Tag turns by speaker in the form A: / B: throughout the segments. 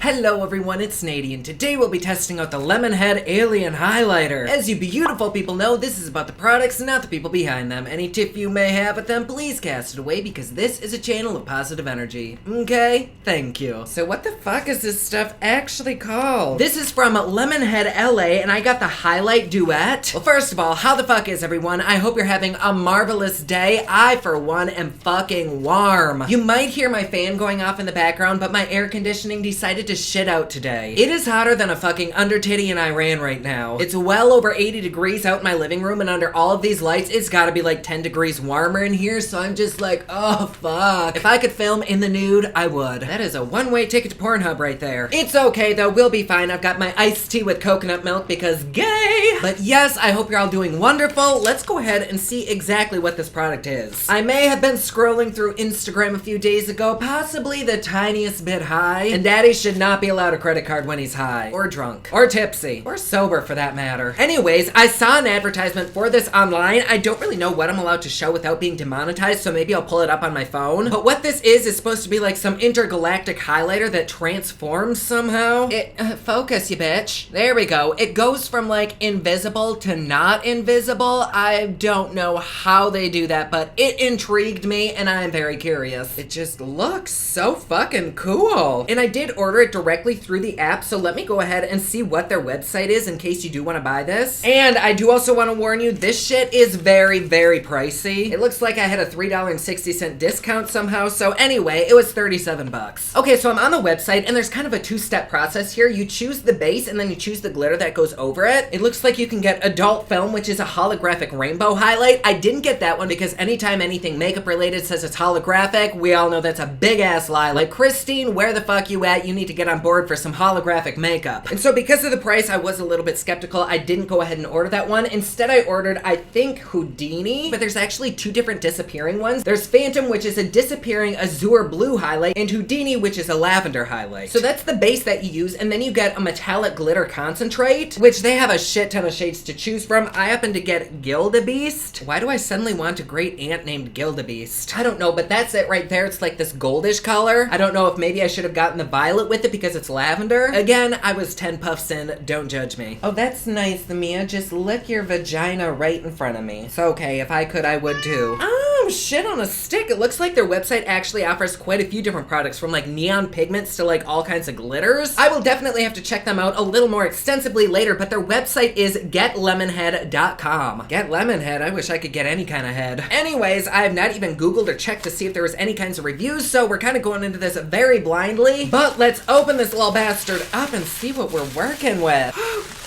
A: Hello everyone, it's Nady, and today we'll be testing out the LemonHead Alien Highlighter. As you beautiful people know, this is about the products, not the people behind them. Any tip you may have with them, please cast it away, because this is a channel of positive energy. Okay? Thank you. So what the fuck is this stuff actually called? This is from LemonHead LA, and I got the Highlight Duet. Well, first of all, how the fuck is everyone? I hope you're having a marvelous day. I, for one, am fucking warm. You might hear my fan going off in the background, but my air conditioning decided to shit out today. It is hotter than a fucking undertitty in Iran right now. It's well over 80 degrees out in my living room, and under all of these lights, it's gotta be like 10 degrees warmer in here, so I'm just like, oh fuck. If I could film in the nude, I would. That is a one-way ticket to Pornhub right there. It's okay though, we'll be fine. I've got my iced tea with coconut milk because gay! But yes, I hope you're all doing wonderful. Let's go ahead and see exactly what this product is. I may have been scrolling through Instagram a few days ago, possibly the tiniest bit high, and daddy should not be allowed a credit card when he's high, or drunk, or tipsy, or sober for that matter. Anyways, I saw an advertisement for this online. I don't really know what I'm allowed to show without being demonetized, so maybe I'll pull it up on my phone. But what this is supposed to be like some intergalactic highlighter that transforms somehow. Focus, you bitch. There we go. It goes from like invisible to not invisible. I don't know how they do that, but it intrigued me and I am very curious. It just looks so fucking cool. And I did order it directly through the app, so let me go ahead and see what their website is in case you do want to buy this. And I do also want to warn you, this shit is very, very pricey. It looks like I had a $3.60 discount somehow, so anyway, it was 37 bucks. Okay, so I'm on the website and there's kind of a two-step process here. You choose the base and then you choose the glitter that goes over it. It looks like you can get adult film, which is a holographic rainbow highlight. I didn't get that one because anytime anything makeup related says it's holographic, we all know that's a big ass lie. Like, Christine, where the fuck you at? You need to get on board for some holographic makeup. And so because of the price, I was a little bit skeptical. I didn't go ahead and order that one. Instead, I ordered, I think, Houdini, but there's actually two different disappearing ones. There's Phantom, which is a disappearing azure blue highlight, and Houdini, which is a lavender highlight. So that's the base that you use, and then you get a metallic glitter concentrate, which they have a shit ton of shades to choose from. I happen to get Gildabeast. Why do I suddenly want a great aunt named Gildabeast? I don't know, but that's it right there. It's like this goldish color. I don't know if maybe I should have gotten the violet with it because it's lavender. Again, I was 10 puffs in. Don't judge me. Oh, that's nice, Mia. Just lick your vagina right in front of me. It's okay. If I could, I would too. Oh, shit on a stick. It looks like their website actually offers quite a few different products, from like neon pigments to like all kinds of glitters. I will definitely have to check them out a little more extensively later, but their website is getlemonhead.com. Get Lemonhead? I wish I could get any kind of head. Anyways, I have not even Googled or checked to see if there was any kinds of reviews, so we're kind of going into this very blindly. But let's open this little bastard up and see what we're working with.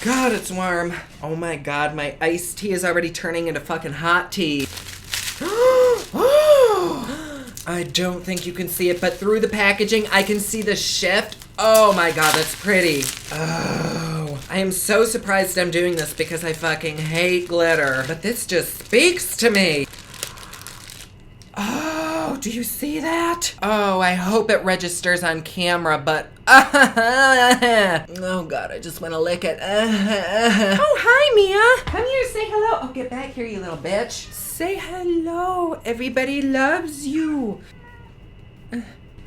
A: God, it's warm. Oh my god, my iced tea is already turning into fucking hot tea. I don't think you can see it, but through the packaging, I can see the shift. Oh my god, that's pretty. Oh, I am so surprised I'm doing this because I fucking hate glitter. But this just speaks to me. Oh, do you see that? Oh, I hope it registers on camera, but oh god, I just want to lick it. Oh, hi, Mia. Come here, say hello. Oh, get back here, you little bitch. Say hello. Everybody loves you.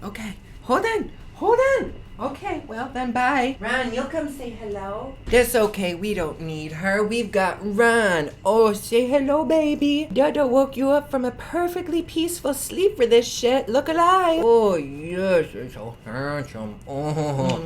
A: Okay, hold on. Hold on. Okay, well then bye. Ron, you'll come say hello. That's okay, we don't need her. We've got Ron. Oh, say hello, baby. Dada woke you up from a perfectly peaceful sleep for this shit. Look alive. Oh, yes, it's so handsome. Oh.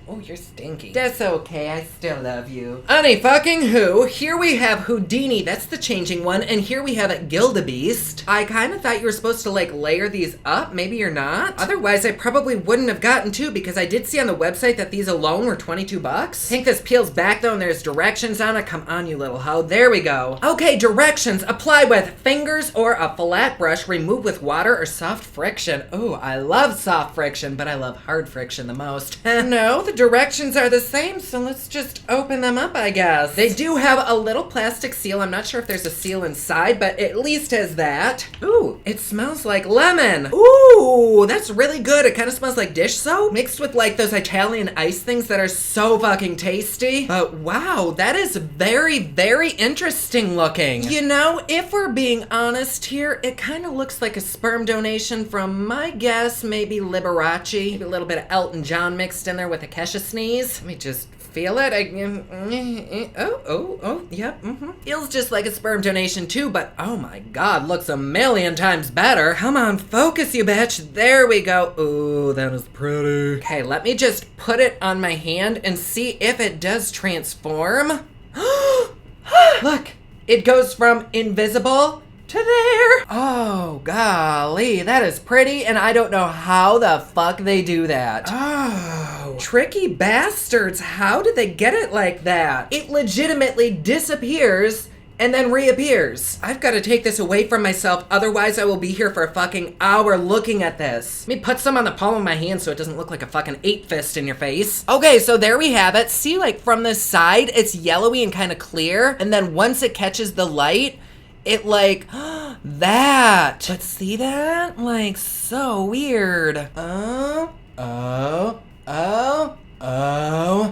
A: Oh, you're stinky. That's okay, I still love you. Honey fucking who? Here we have Houdini, that's the changing one, and here we have Gildabeast. I kind of thought you were supposed to like layer these up, maybe you're not? Otherwise, I probably wouldn't have gotten two because I did see on the website that these alone were 22 bucks. I think this peels back though and there's directions on it. Come on, you little hoe. There we go. Okay, directions. Apply with fingers or a flat brush. Remove with water or soft friction. Oh, I love soft friction, but I love hard friction the most. No, the the directions are the same, so let's just open them up, I guess. They do have a little plastic seal. I'm not sure if there's a seal inside, but it at least has that. Ooh, it smells like lemon. Ooh, that's really good. It kind of smells like dish soap mixed with like those Italian ice things that are so fucking tasty. But wow, that is very, very interesting looking. You know, if we're being honest here, it kind of looks like a sperm donation from, my guess, maybe Liberace. Maybe a little bit of Elton John mixed in there with a Kesha sneeze. Let me just feel it. Yep. Feels just like a sperm donation too, but oh my god, looks a million times better. Come on, focus, you bitch. There we go. Ooh, that is pretty. Okay, let me just put it on my hand and see if it does transform. Look, it goes from invisible to there. Oh, golly, that is pretty, and I don't know how the fuck they do that. Oh, tricky bastards. How did they get it like that? It legitimately disappears and then reappears. I've got to take this away from myself, otherwise I will be here for a fucking hour looking at this. Let me put some on the palm of my hand so it doesn't look like a fucking 8-fist in your face. Okay, so there we have it. See, like from the side, it's yellowy and kind of clear, and then once it catches the light, it like, that. But see that? Like, so weird. Oh.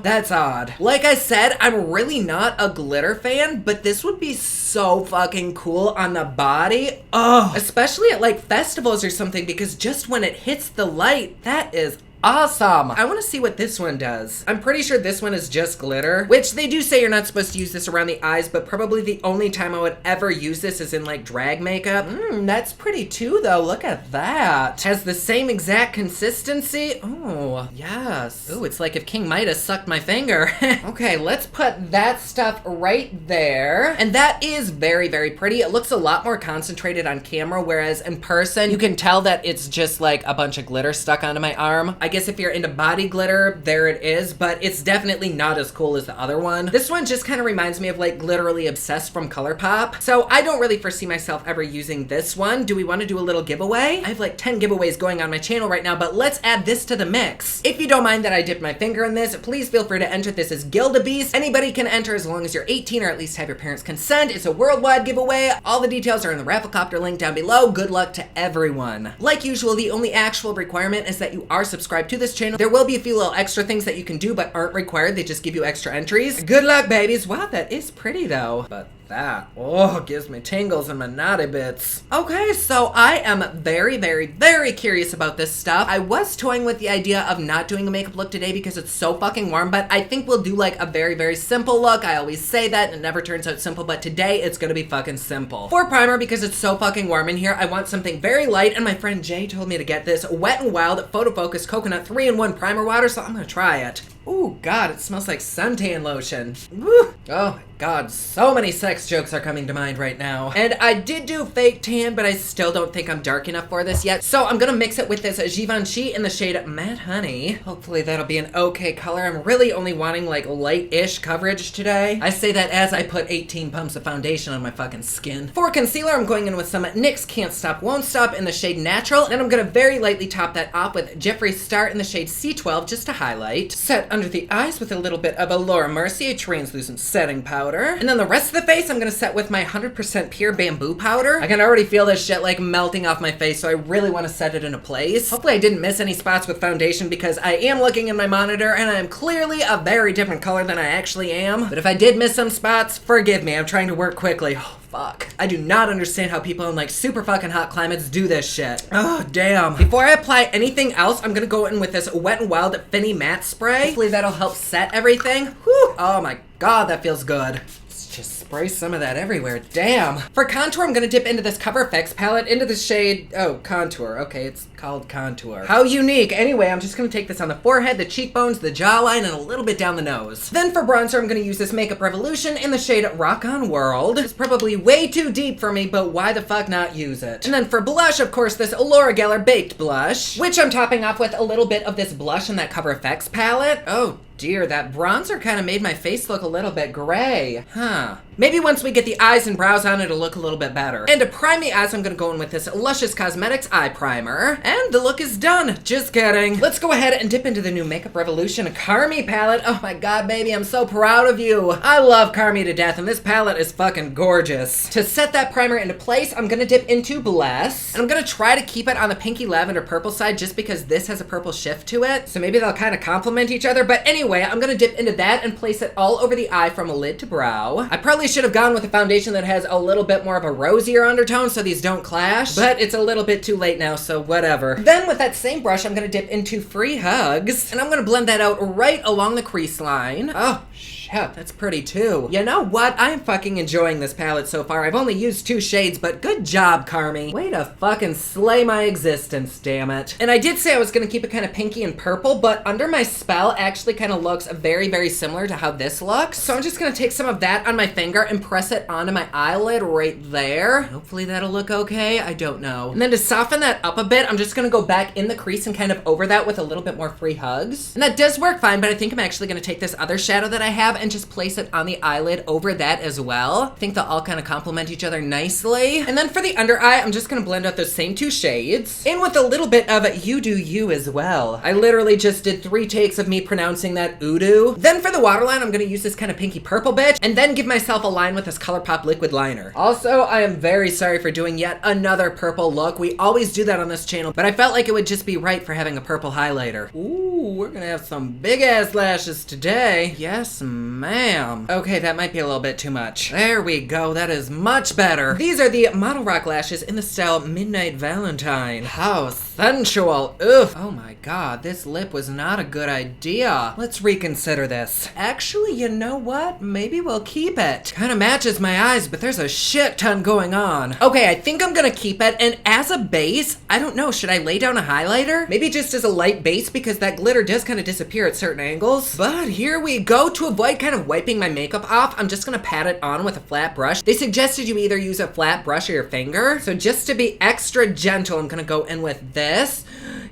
A: That's odd. Like I said, I'm really not a glitter fan, but this would be so fucking cool on the body. Oh, especially at like festivals or something, because just when it hits the light, that is awesome. I want to see what this one does. I'm pretty sure this one is just glitter, which they do say you're not supposed to use this around the eyes, but probably the only time I would ever use this is in like drag makeup. That's pretty too though. Look at that. Has the same exact consistency. Oh, yes. Ooh, it's like if King Midas sucked my finger. Okay, let's put that stuff right there. And that is very, very pretty. It looks a lot more concentrated on camera, whereas in person, you can tell that it's just like a bunch of glitter stuck onto my arm. I guess if you're into body glitter, there it is, but it's definitely not as cool as the other one. This one just kind of reminds me of like Literally Obsessed from ColourPop. So I don't really foresee myself ever using this one. Do we want to do a little giveaway? I have like 10 giveaways going on my channel right now, but let's add this to the mix. If you don't mind that I dipped my finger in this, please feel free to enter this as Gildabeast. Anybody can enter as long as you're 18 or at least have your parents' consent. It's a worldwide giveaway. All the details are in the Rafflecopter link down below. Good luck to everyone. Like usual, the only actual requirement is that you are subscribed to this channel. There will be a few little extra things that you can do but aren't required. They just give you extra entries. Good luck, babies. Wow, that is pretty though. But that, oh, gives me tingles in my naughty bits. Okay, so I am very, very, very curious about this stuff. I was toying with the idea of not doing a makeup look today because it's so fucking warm, but I think we'll do like a very, very simple look. I always say that and it never turns out simple, but today it's gonna be fucking simple. For primer, because it's so fucking warm in here, I want something very light, and my friend Jay told me to get this Wet n Wild Photo Focus Coconut 3-in-1 Primer Water, so I'm gonna try it. Ooh, God, it smells like suntan lotion. Woo. Oh my God, so many sex jokes are coming to mind right now. And I did do fake tan, but I still don't think I'm dark enough for this yet. So I'm gonna mix it with this Givenchy in the shade Matte Honey. Hopefully that'll be an okay color. I'm really only wanting like light-ish coverage today. I say that as I put 18 pumps of foundation on my fucking skin. For concealer, I'm going in with some NYX Can't Stop Won't Stop in the shade Natural. And I'm gonna very lightly top that off with Jeffree Star in the shade C12 just to highlight. Set under the eyes with a little bit of a Laura Mercier translucent setting powder. And then the rest of the face, I'm gonna set with my 100% pure bamboo powder. I can already feel this shit like melting off my face, so I really wanna set it into place. Hopefully I didn't miss any spots with foundation because I am looking in my monitor and I am clearly a very different color than I actually am. But if I did miss some spots, forgive me, I'm trying to work quickly. Oh, fuck. I do not understand how people in like super fucking hot climates do this shit. Oh, damn. Before I apply anything else, I'm gonna go in with this Wet n Wild Finny Matte Spray. Hopefully that'll help set everything. Whew. Oh my God, that feels good. Let's just spray some of that everywhere. Damn. For contour, I'm gonna dip into this Cover FX palette into the shade, oh, Contour. Okay, it's called Contour. How unique. Anyway, I'm just gonna take this on the forehead, the cheekbones, the jawline, and a little bit down the nose. Then for bronzer, I'm gonna use this Makeup Revolution in the shade Rock On World. It's probably way too deep for me, but why the fuck not use it? And then for blush, of course, this Laura Geller Baked Blush, which I'm topping off with a little bit of this blush in that Cover FX palette. Oh dear, that bronzer kind of made my face look a little bit gray. Huh. Maybe once we get the eyes and brows on, it'll look a little bit better. And to prime the eyes, I'm gonna go in with this Luscious Cosmetics eye primer. And the look is done. Just kidding. Let's go ahead and dip into the new Makeup Revolution Carmi palette. Oh my god, baby, I'm so proud of you. I love Carmi to death, and this palette is fucking gorgeous. To set that primer into place, I'm gonna dip into Bless. And I'm gonna try to keep it on the pinky lavender purple side just because this has a purple shift to it. So maybe they'll kind of complement each other. But anyway, I'm gonna dip into that and place it all over the eye from lid to brow. I probably should have gone with a foundation that has a little bit more of a rosier undertone so these don't clash, but it's a little bit too late now, so whatever. Then with that same brush, I'm gonna dip into Free Hugs, and I'm gonna blend that out right along the crease line. Oh, shit, that's pretty too. You know what? I'm fucking enjoying this palette so far. I've only used 2 shades, but good job, Carmi. Way to fucking slay my existence, damn it. And I did say I was gonna keep it kind of pinky and purple, but Under My Spell actually kind of looks very, very similar to how this looks. So I'm just gonna take some of that on my finger and press it onto my eyelid right there. Hopefully that'll look okay. I don't know. And then to soften that up a bit, I'm just gonna go back in the crease and kind of over that with a little bit more Free Hugs. And that does work fine, but I think I'm actually gonna take this other shadow that I have and just place it on the eyelid over that as well. I think they'll all kind of complement each other nicely. And then for the under eye, I'm just gonna blend out those same 2 shades. And with a little bit of You Do You as well. I literally just did 3 takes of me pronouncing that Udo. Then for the waterline, I'm gonna use this kind of pinky purple bitch and then give myself a line with this ColourPop liquid liner. Also, I am very sorry for doing yet another purple look. We always do that on this channel, but I felt like it would just be right for having a purple highlighter. Ooh, we're gonna have some big ass lashes today. Yes, ma'am. Okay, that might be a little bit too much. There we go, that is much better. These are the Model Rock lashes in the style Midnight Valentine. How sensual. Ugh. Oh my god, this lip was not a good idea. Let's reconsider this. Actually, you know what? Maybe we'll keep it. Kinda matches my eyes, but there's a shit ton going on. Okay, I think I'm gonna keep it, and as a base, I don't know, should I lay down a highlighter? Maybe just as a light base because that glitter does kind of disappear at certain angles. But here we go. To avoid kind of wiping my makeup off, I'm just gonna pat it on with a flat brush. They suggested you either use a flat brush or your finger. So just to be extra gentle, I'm gonna go in with this.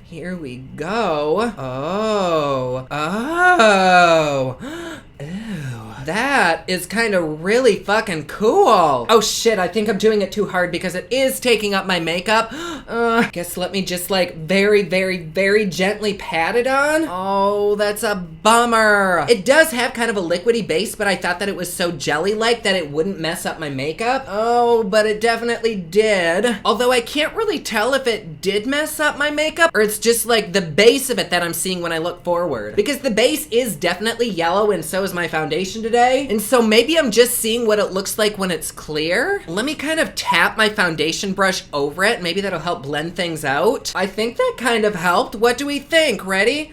A: Here we go. Oh. Ew. That is kind of really fucking cool. Oh shit, I think I'm doing it too hard because it is taking up my makeup. Guess let me just like very, very, very gently pat it on. Oh, that's a bummer. It does have kind of a liquidy base, but I thought that it was so jelly-like that it wouldn't mess up my makeup. Oh, but it definitely did. Although I can't really tell if it did mess up my makeup or it's just like the base of it that I'm seeing when I look forward. Because the base is definitely yellow and so is my foundation today. And so maybe I'm just seeing what it looks like when it's clear. Let me kind of tap my foundation brush over it. Maybe that'll help blend things out. I think that kind of helped. What do we think? Ready?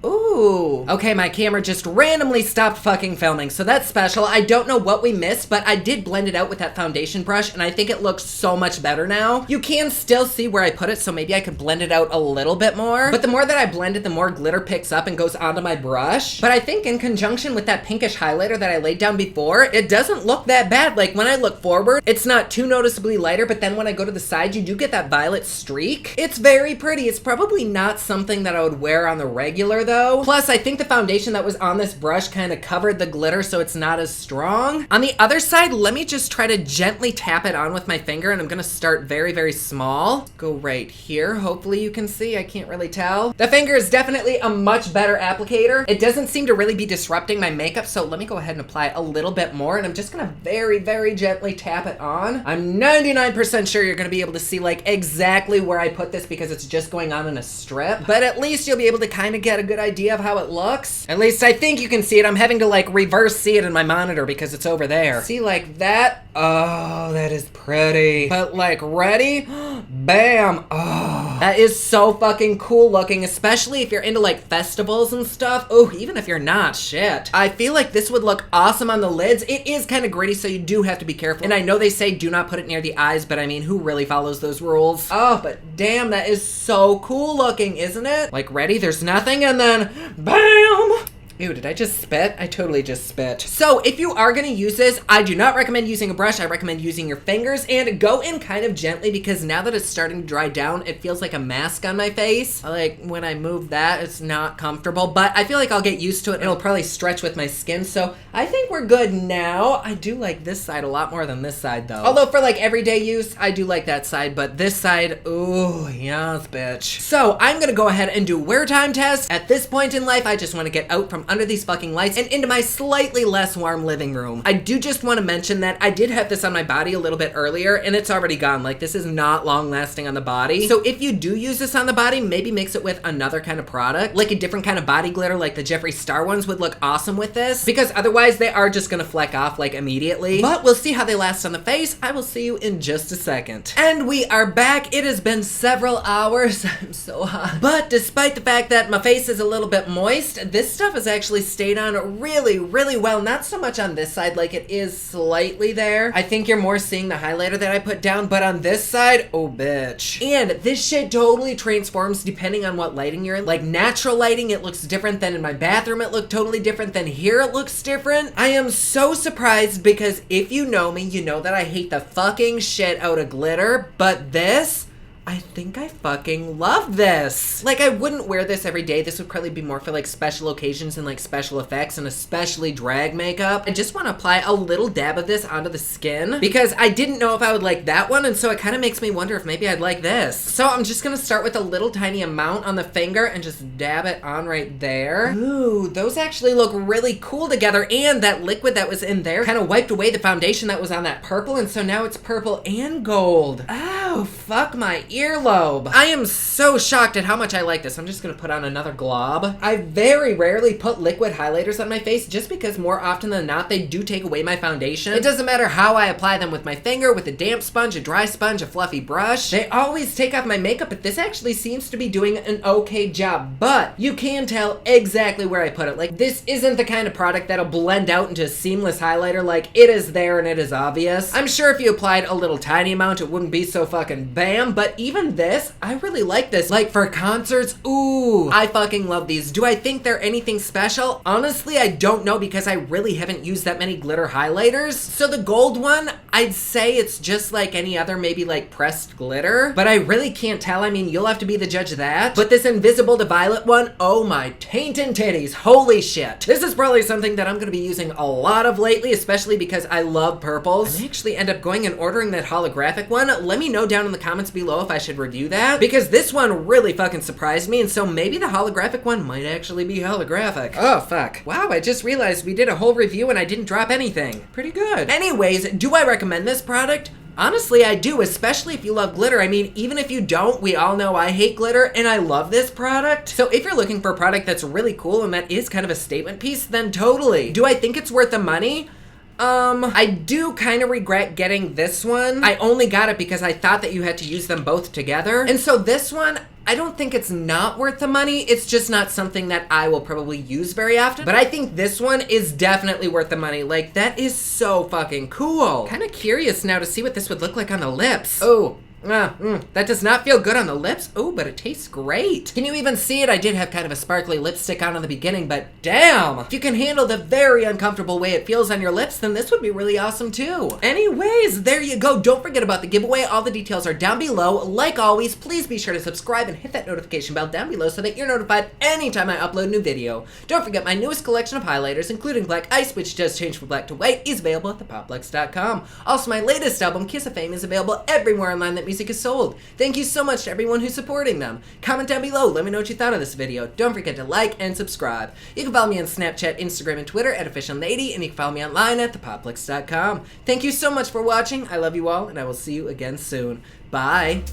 A: Ooh. Okay, my camera just randomly stopped fucking filming, so that's special. I don't know what we missed, but I did blend it out with that foundation brush, and I think it looks so much better now. You can still see where I put it, so maybe I could blend it out a little bit more. But the more that I blend it, the more glitter picks up and goes onto my brush. But I think in conjunction with that pinkish highlighter that I laid down before, it doesn't look that bad. Like when I look forward, it's not too noticeably lighter, but then when I go to the side, you do get that violet streak. It's very pretty. It's probably not something that I would wear on the regular though. Plus, I think the foundation that was on this brush kind of covered the glitter so it's not as strong. On the other side, let me just try to gently tap it on with my finger, and I'm gonna start very, very small. Go right here. Hopefully you can see. I can't really tell. The finger is definitely a much better applicator. It doesn't seem to really be disrupting my makeup, so let me go ahead and apply a little bit more, and I'm just gonna very, very gently tap it on. I'm 99% sure you're gonna be able to see like exactly where I put this because it's just going on in a strip, but at least you'll be able to kind of get a good idea of how it looks. At least I think you can see it. I'm having to like reverse see it in my monitor because it's over there. See like that? Oh, that is pretty. But like ready? Bam. Oh, that is so fucking cool looking, especially if you're into like festivals and stuff. Oh, even if you're not, shit. I feel like this would look awesome on the lids. It is kind of gritty, so you do have to be careful. And I know they say do not put it near the eyes, but I mean, who really follows those rules? Oh, but damn, that is so cool looking, isn't it? Like ready? There's nothing, and then bam! Ew, did I just spit? I totally just spit. So if you are gonna use this, I do not recommend using a brush. I recommend using your fingers, and go in kind of gently because now that it's starting to dry down, it feels like a mask on my face. Like when I move that, it's not comfortable, but I feel like I'll get used to it. It'll probably stretch with my skin, so I think we're good now. I do like this side a lot more than this side though. Although for like everyday use, I do like that side, but this side, ooh, yes, bitch. So I'm gonna go ahead and do wear time test. At this point in life, I just wanna get out from under these fucking lights and into my slightly less warm living room. I do just want to mention that I did have this on my body a little bit earlier and it's already gone. Like this is not long lasting on the body. So if you do use this on the body, maybe mix it with another kind of product, like a different kind of body glitter, like the Jeffree Star ones would look awesome with this, because otherwise they are just gonna fleck off like immediately. But we'll see how they last on the face. I will see you in just a second. And we are back. It has been several hours. I'm so hot. But despite the fact that my face is a little bit moist, this stuff has actually stayed on really, really well. Not so much on this side, like it is slightly there. I think you're more seeing the highlighter that I put down, but on this side, oh bitch. And this shit totally transforms depending on what lighting you're in. Like natural lighting, it looks different than in my bathroom. It looked totally different than here. It looks different. I am so surprised because if you know me, you know that I hate the fucking shit out of glitter, but this, I think I fucking love this. Like, I wouldn't wear this every day. This would probably be more for like special occasions and like special effects and especially drag makeup. I just want to apply a little dab of this onto the skin because I didn't know if I would like that one, and so it kind of makes me wonder if maybe I'd like this. So I'm just gonna start with a little tiny amount on the finger and just dab it on right there. Ooh, those actually look really cool together, and that liquid that was in there kind of wiped away the foundation that was on that purple, and so now it's purple and gold. Oh, fuck my earlobe. I am so shocked at how much I like this. I'm just gonna put on another glob. I very rarely put liquid highlighters on my face just because more often than not they do take away my foundation. It doesn't matter how I apply them, with my finger, with a damp sponge, a dry sponge, a fluffy brush. They always take off my makeup, but this actually seems to be doing an okay job. But you can tell exactly where I put it. Like, this isn't the kind of product that'll blend out into a seamless highlighter. Like, it is there and it is obvious. I'm sure if you applied a little tiny amount it wouldn't be so fucking bam, but even this, I really like this. Like for concerts, ooh, I fucking love these. Do I think they're anything special? Honestly, I don't know because I really haven't used that many glitter highlighters. So the gold one, I'd say it's just like any other maybe like pressed glitter, but I really can't tell. I mean, you'll have to be the judge of that. But this invisible to violet one, oh my taintin' titties, holy shit. This is probably something that I'm gonna be using a lot of lately, especially because I love purples. I actually end up going and ordering that holographic one. Let me know down in the comments below if I should review that, because this one really fucking surprised me, and so maybe the holographic one might actually be holographic. Oh fuck. Wow, I just realized we did a whole review and I didn't drop anything. Pretty good. Anyways, do I recommend this product? Honestly, I do, especially if you love glitter. I mean, even if you don't, we all know I hate glitter and I love this product. So if you're looking for a product that's really cool and that is kind of a statement piece, then totally. Do I think it's worth the money? I do kind of regret getting this one. I only got it because I thought that you had to use them both together. And so this one, I don't think it's not worth the money. It's just not something that I will probably use very often. But I think this one is definitely worth the money. Like, that is so fucking cool. Kind of curious now to see what this would look like on the lips. Oh. That does not feel good on the lips. Oh, but it tastes great. Can you even see it? I did have kind of a sparkly lipstick on in the beginning, but damn! If you can handle the very uncomfortable way it feels on your lips, then this would be really awesome too. Anyways, there you go. Don't forget about the giveaway. All the details are down below. Like always, please be sure to subscribe and hit that notification bell down below so that you're notified anytime I upload a new video. Don't forget my newest collection of highlighters, including Black Ice, which does change from black to white, is available at thepoplex.com. Also, my latest album, Kiss of Fame, is available everywhere online that music is sold. Thank you so much to everyone who's supporting them. Comment down below, let me know what you thought of this video. Don't forget to like and subscribe. You can follow me on Snapchat, Instagram, and Twitter at OfficialNady, and you can follow me online at thepoplex.com. Thank you so much for watching. I love you all, and I will see you again soon. Bye.